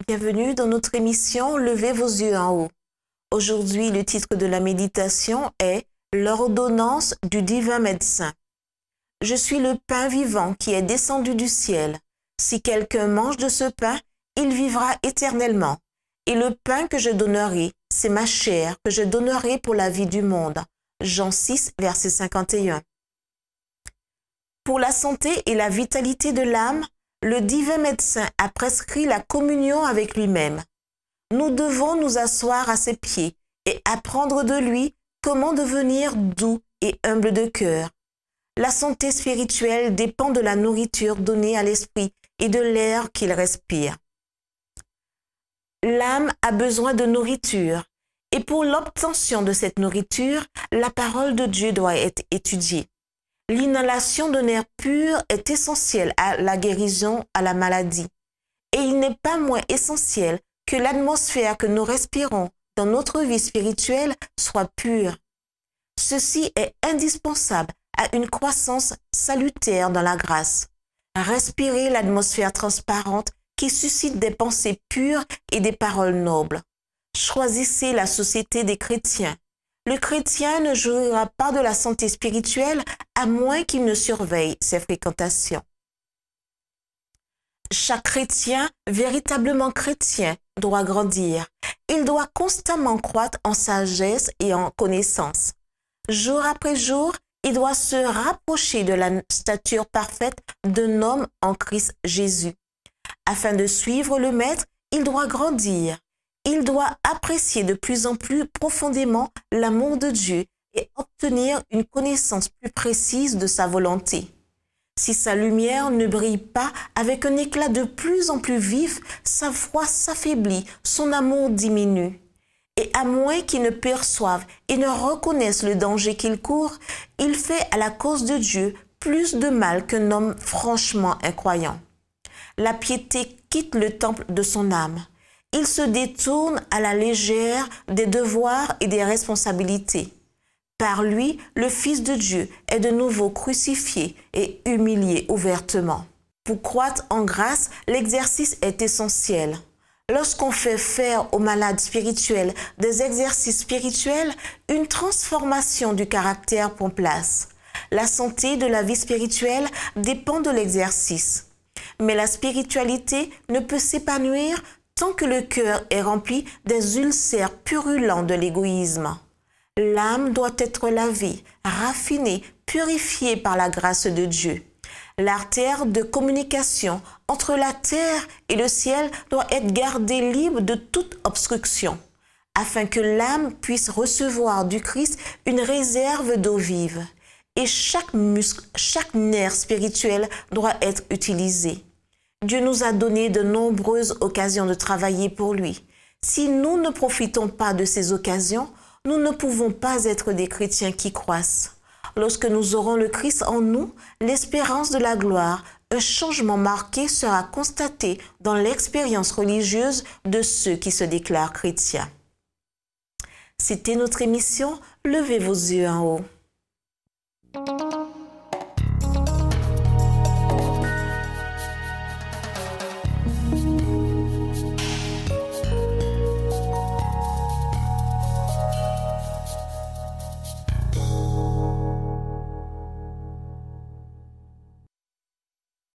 Bienvenue dans notre émission Levez vos yeux en haut. Aujourd'hui, le titre de la méditation est L'ordonnance du divin médecin. Je suis le pain vivant qui est descendu du ciel. Si quelqu'un mange de ce pain, il vivra éternellement. Et le pain que je donnerai, c'est ma chair que je donnerai pour la vie du monde. Jean 6, verset 51. Pour la santé et la vitalité de l'âme, le divin médecin a prescrit la communion avec lui-même. Nous devons nous asseoir à ses pieds et apprendre de lui comment devenir doux et humble de cœur. La santé spirituelle dépend de la nourriture donnée à l'esprit et de l'air qu'il respire. L'âme a besoin de nourriture et pour l'obtention de cette nourriture, la parole de Dieu doit être étudiée. L'inhalation d'un air pur est essentielle à la guérison à la maladie. Et il n'est pas moins essentiel que l'atmosphère que nous respirons dans notre vie spirituelle soit pure. Ceci est indispensable à une croissance salutaire dans la grâce. Respirez l'atmosphère transparente qui suscite des pensées pures et des paroles nobles. Choisissez la société des chrétiens. Le chrétien ne jouira pas de la santé spirituelle à moins qu'il ne surveille ses fréquentations. Chaque chrétien, véritablement chrétien, doit grandir. Il doit constamment croître en sagesse et en connaissance. Jour après jour, il doit se rapprocher de la stature parfaite d'un homme en Christ Jésus. Afin de suivre le Maître, il doit grandir. Il doit apprécier de plus en plus profondément l'amour de Dieu et obtenir une connaissance plus précise de sa volonté. Si sa lumière ne brille pas avec un éclat de plus en plus vif, sa foi s'affaiblit, son amour diminue. Et à moins qu'il ne perçoive et ne reconnaisse le danger qu'il court, il fait à la cause de Dieu plus de mal qu'un homme franchement incroyant. La piété quitte le temple de son âme. Il se détourne à la légère des devoirs et des responsabilités. Par lui, le Fils de Dieu est de nouveau crucifié et humilié ouvertement. Pour croître en grâce, l'exercice est essentiel. Lorsqu'on fait faire aux malades spirituels des exercices spirituels, une transformation du caractère prend place. La santé de la vie spirituelle dépend de l'exercice. Mais la spiritualité ne peut s'épanouir tant que le cœur est rempli des ulcères purulents de l'égoïsme. L'âme doit être lavée, raffinée, purifiée par la grâce de Dieu. L'artère de communication entre la terre et le ciel doit être gardée libre de toute obstruction, afin que l'âme puisse recevoir du Christ une réserve d'eau vive. Et chaque muscle, chaque nerf spirituel doit être utilisé. Dieu nous a donné de nombreuses occasions de travailler pour lui. Si nous ne profitons pas de ces occasions, nous ne pouvons pas être des chrétiens qui croissent. Lorsque nous aurons le Christ en nous, l'espérance de la gloire, un changement marqué sera constaté dans l'expérience religieuse de ceux qui se déclarent chrétiens. C'était notre émission Levez vos yeux en haut.